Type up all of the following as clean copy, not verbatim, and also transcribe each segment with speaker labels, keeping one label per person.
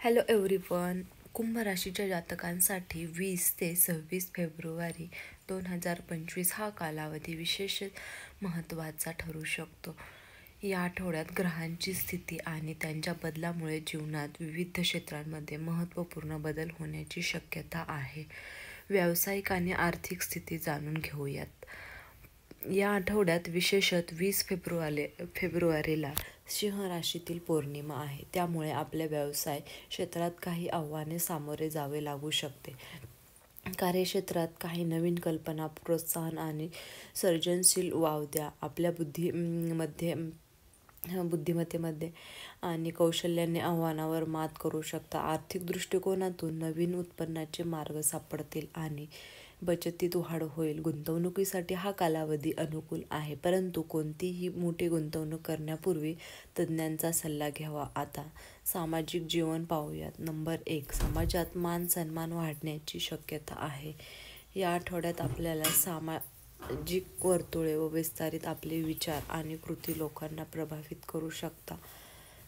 Speaker 1: Hello everyone. Kumbh राशीच्या जातकांसाठी 20 ते 26 February 2025 हा कालावधी विशेष महत्त्वाचा ठरू शकतो. या आठवड्यात ग्रहांची स्थिती आणि त्यांच्या बदलामुळे जीवनात विविध क्षेत्रांमध्ये महत्त्वपूर्ण बदल होण्याची शक्यता आहे. व्यावसायिक आणि आर्थिक स्थिती जाणून घेऊयात. या आठवड्यात विशेषतः 20 फेब्रुवारीला सिंह राशीतील पौर्णिमा आहे. त्यामुळे आपल्या व्यवसाय क्षेत्रात काही आव्हाने सामोरे जावे लागू शकते. कार्यक्षेत्रात काही नवीन कल्पना, प्रोत्साहन आणि सर्जनशील वाव द्या. आपल्या बुद्धिमत्तेमध्ये आणि कौशल्याने आव्हानावर मात करू शकता. आर्थिक दृष्टिकोनातून नवीन उत्पन्नाचे मार्ग सापडतील आणि बचतीत वाढ होईल. गुंतवणुकीसाठी हा कालावधी अनुकूल आहे, परंतु कोणतीही मोठी गुंतवणूक करण्यापूर्वी तज्ज्ञांचा सल्ला घ्यावा. आता सामाजिक जीवन पाहूयात. नंबर 1. समाजात मान सन्मान वाढण्याची शक्यता आहे. या आठवड्यात आपल्याला सामाजिक वर्तुळे व विस्तारित आपले विचार आणि कृती लोकांना प्रभावित करू शकता.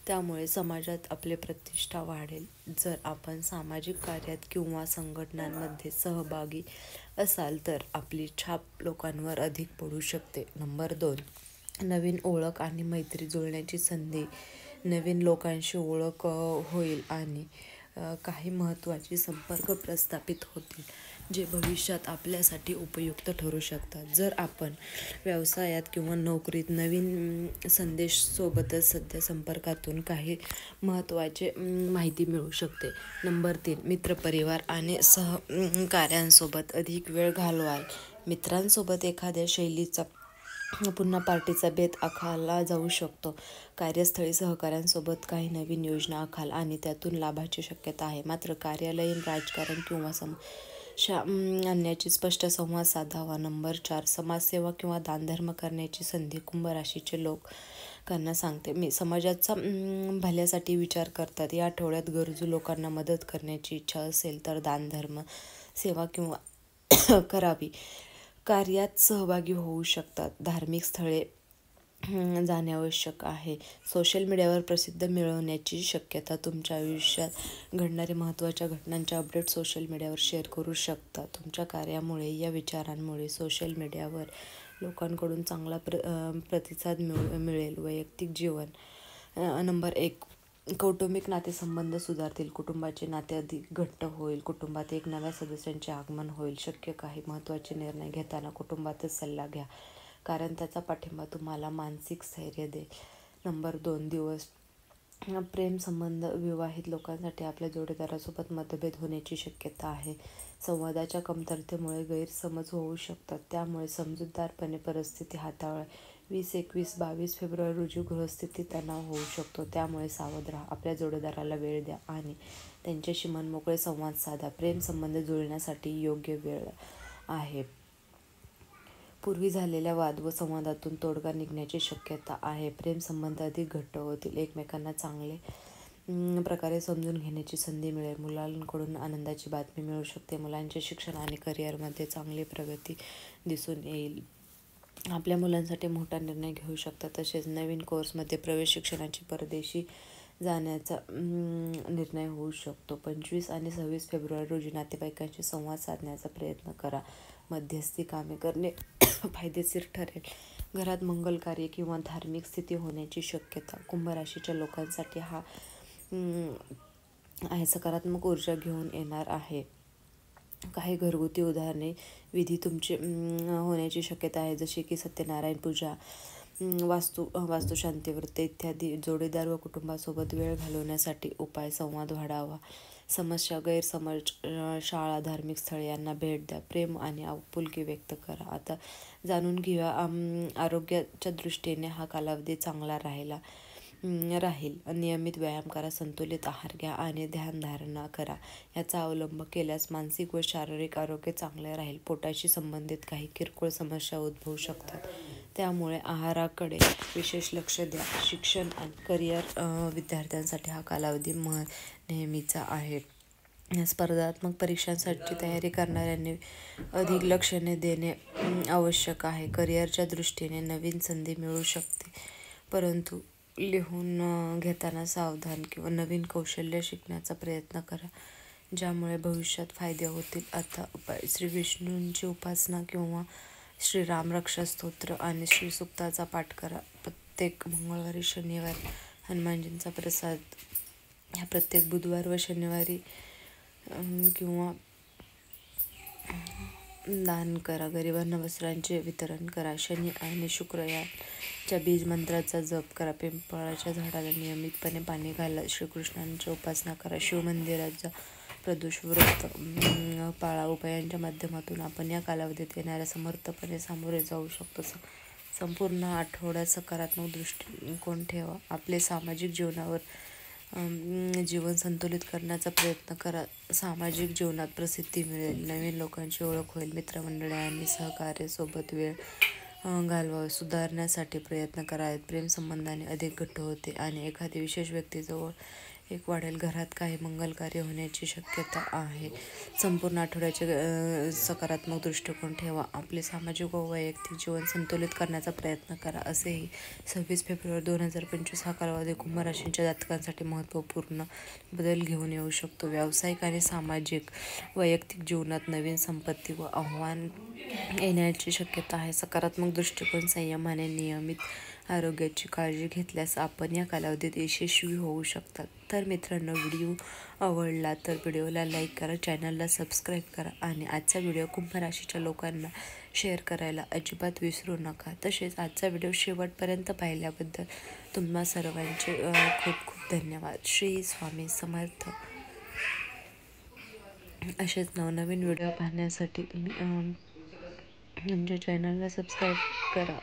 Speaker 1: त्यामुळे समाजात आपली प्रतिष्ठा वाढेल. जर आपण सामाजिक कार्यात किंवा संघटनांमध्ये सहभागी असाल तर आपली छाप लोकांवर अधिक पडू शकते. नंबर 2. नवीन ओळख आणि मैत्री जुळण्याची संधी. नवीन लोकांशी ओळख होईल आणि काही महत्त्वाचे संपर्क प्रस्थापित होतील, जे भविष्यात आपल्यासाठी उपयुक्त ठरू शकतात. जर आपण व्यवसायात किंवा नोकरीत नवीन संदेशासोबतच सध्या संपर्कातून काही महत्त्वाचे माहिती मिळू शकते. नंबर 3. मित्रपरिवार आणि सहकाऱ्यांसोबत अधिक वेळ घालवाल. मित्रांसोबत एखाद्या शैलीचा पुन्हा पार्टीचा बेत आखला जाऊ शकतो. कार्यस्थळी सहकाऱ्यांसोबत काही नवीन योजना आखाल आणि त्यातून लाभाची शक्यता आहे. मात्र कार्यालयीन राजकारण किंवा समस्या आणण्याची स्पष्ट संवाद साधावा. नंबर 4. समाजसेवा किंवा दानधर्म करण्याची संधी. कुंभ राशीचे लोकांना सांगते, मी समाजाचा भल्यासाठी विचार करतात. या आठवड्यात गरजू लोकांना मदत करण्याची इच्छा असेल तर दानधर्म सेवा किंवा करावी. कार्यात सहभागी होऊ शकतात. धार्मिक स्थळे जाणे आवश्यक आहे. सोशल मीडियावर प्रसिद्धी मिळवण्याची शक्यता. तुमच्या आयुष्यात घडणाऱ्या महत्त्वाच्या घटनांचे अपडेट सोशल मीडियावर शेअर करू शकता. तुमच्या कार्यामुळे या विचारांमुळे सोशल मीडियावर लोकांकडून चांगला प्रतिसाद मिळेल. वैयक्तिक जीवन. नंबर 1. कौटुंबिक नातेसंबंध सुधारतील. कुटुंबाचे नाते अधिक घट्ट होईल. कुटुंबात एक नव्या सदस्याचे आगमन होईल. शक्य काही महत्त्वाचे निर्णय घेताना कुटुंबातच सल्ला घ्या, कारण त्याचा पाठिंबा तुम्हाला मानसिक स्थैर्य देईल. नंबर 2. दिवस. प्रेम संबंध. विवाहित लोकांसाठी आपल्या जोडीदारासोबत मतभेद होण्याची शक्यता आहे. संवादाच्या कमतरतेमुळे गैरसमज होऊ शकतात, त्यामुळे समजूतदारपणे परिस्थिती हाताळा. 20-21-22 फेब्रुवारी रोजी गृहस्थिती तणाव होऊ शकतो, त्यामुळे सावध राहा. आपल्या जोडीदाराला वेळ द्या आणि त्यांच्याशी मनमोकळे संवाद साधा. प्रेम संबंध जुळण्यासाठी योग्य वेळ आहे. पूर्वी झालेल्या वाद व संवादातून तोडगा निघण्याची शक्यता आहे. प्रेम संबंध अधिक घट्ट होतील. एकमेकांना चांगले प्रकारे समजून घेण्याची संधी मिळेल. मुलांकडून आनंदाची बातमी मिळू शकते. मुलांच्या शिक्षण आणि करिअरमध्ये चांगली प्रगती दिसून येईल. आपल्या मुलांसाठी मोठा निर्णय घेऊ शकता. तसेच नवीन कोर्समध्ये प्रवेश, शिक्षणाची परदेशी जाण्याचा निर्णय होऊ शकतो. 25 आणि 26 फेब्रुवारी रोजी नातेवाईकांशी संवाद साधण्याचा प्रयत्न करा. मध्यस्थी कामे करणे फायदेशीर ठरेल. घरात मंगल कार्य किंवा धार्मिक स्थिती होण्याची शक्यता. कुंभ राशीच्या लोकांसाठी हा आहे सकारात्मक ऊर्जा घेऊन येणार आहे. काही घरगुती उदाहरणे विधी तुमचे होण्याची शक्यता आहे, जसे की सत्यनारायण पूजा, वास्तुशांती व्रत इत्यादी. जोडीदार व कुटुंबासोबत वेळ घालवण्यासाठी उपाय. संवाद वाढवा. समस्या, गैरसमज, शाळा, धार्मिक स्थळे यांना भेट द्या. प्रेम आणि आपुलकी व्यक्त करा. आता जाणून घेऊया आरोग्याच्या दृष्टीने हा कालावधी चांगला राहील. नियमित व्यायाम करा, संतुलित आहार घ्या आणि ध्यानधारणा करा. याचा अवलंब केल्यास मानसिक व शारीरिक आरोग्य चांगले राहील. पोटाशी संबंधित काही किरकोळ समस्या उद्भवू शकतात, त्यामुळे आहाराकडे विशेष लक्ष द्या. शिक्षण आणि करिअर. विद्यार्थ्यांसाठी हा कालावधी नेहमीचा आहे. स्पर्धात्मक परीक्षांसाठी तयारी करणाऱ्यांनी अधिक लक्ष देणे आवश्यक आहे. करिअरच्या दृष्टीने नवीन संधी मिळू शकते, परंतु लिहून घेताना सावधान किंवा नवीन कौशल्य शिकण्याचा प्रयत्न करा, ज्यामुळे भविष्यात फायदे होतील. आता उपाय: श्री विष्णूंची उपासना किंवा श्रीराम रक्षा स्तोत्र आणि श्री सुक्ताचा पाठ करा. प्रत्येक मंगळवारी, शनिवारी हनुमानजींचा प्रसाद ह्या प्रत्येक बुधवार व शनिवारी किंवा दान करा. गरिबांना वस्त्रांचे वितरण करा. शनी आणि शुक्र याच्या बीज मंत्राचा जप करा. पिंपळाच्या झाडाला नियमितपणे पाणी घाला. श्रीकृष्णांची उपासना करा. शिवमंदिरात जा. प्रदोष व्रत पाळा. उपायांच्या माध्यमातून आपण या कालावधीत येणाऱ्या समर्थपणे सामोरे जाऊ शकतो. संपूर्ण आठवड्यात सकारात्मक दृष्टिकोन ठेवा. आपले सामाजिक जीवनावर जीवन संतुलित करण्याचा प्रयत्न करा. सामाजिक जीवनात प्रसिद्धी मिळेल, नवीन लोकांची ओळख होईल, मित्रमंडळी आणि सहकार्यासोबत वेळ घालवा. सुधारण्यासाठी प्रयत्न करा. प्रेमसंबंधाने अधिक घट्ट होते आणि एखादी विशेष व्यक्तीजवळ एक वाढेल. घरात काही मंगल कार्य होण्याची शक्यता आहे. संपूर्ण आठवड्याचे सकारात्मक दृष्टिकोन ठेवा. आपले सामाजिक व वैयक्तिक जीवन संतुलित करण्याचा प्रयत्न करा. असेही 26 फेब्रुवारी 2025 हा कालावधी कुंभ राशीच्या जातकांसाठी महत्त्वपूर्ण बदल घेऊन येऊ शकतो. व्यावसायिक आणि सामाजिक वैयक्तिक जीवनात नवीन संपत्ती व आव्हान येण्याची शक्यता आहे. सकारात्मक दृष्टिकोन, संयमाने नियमित आरोग्याची काळजी घेतल्यास आपण या कालावधीत यशस्वी होऊ शकतात. तर मित्रांनो, व्हिडिओ आवडला तर व्हिडिओला लाईक करा, चॅनलला सबस्क्राईब करा आणि आजचा व्हिडिओ कुंभ राशीच्या लोकांना शेअर करायला अजिबात विसरू नका. तसेच आजचा व्हिडिओ शेवटपर्यंत पाहिल्याबद्दल तुम्हा सर्वांचे खूप खूप धन्यवाद. श्री स्वामी समर्थ. असेच नवनवीन व्हिडिओ पाहण्यासाठी तुम्ही आमच्या चॅनलला सबस्क्राईब करा.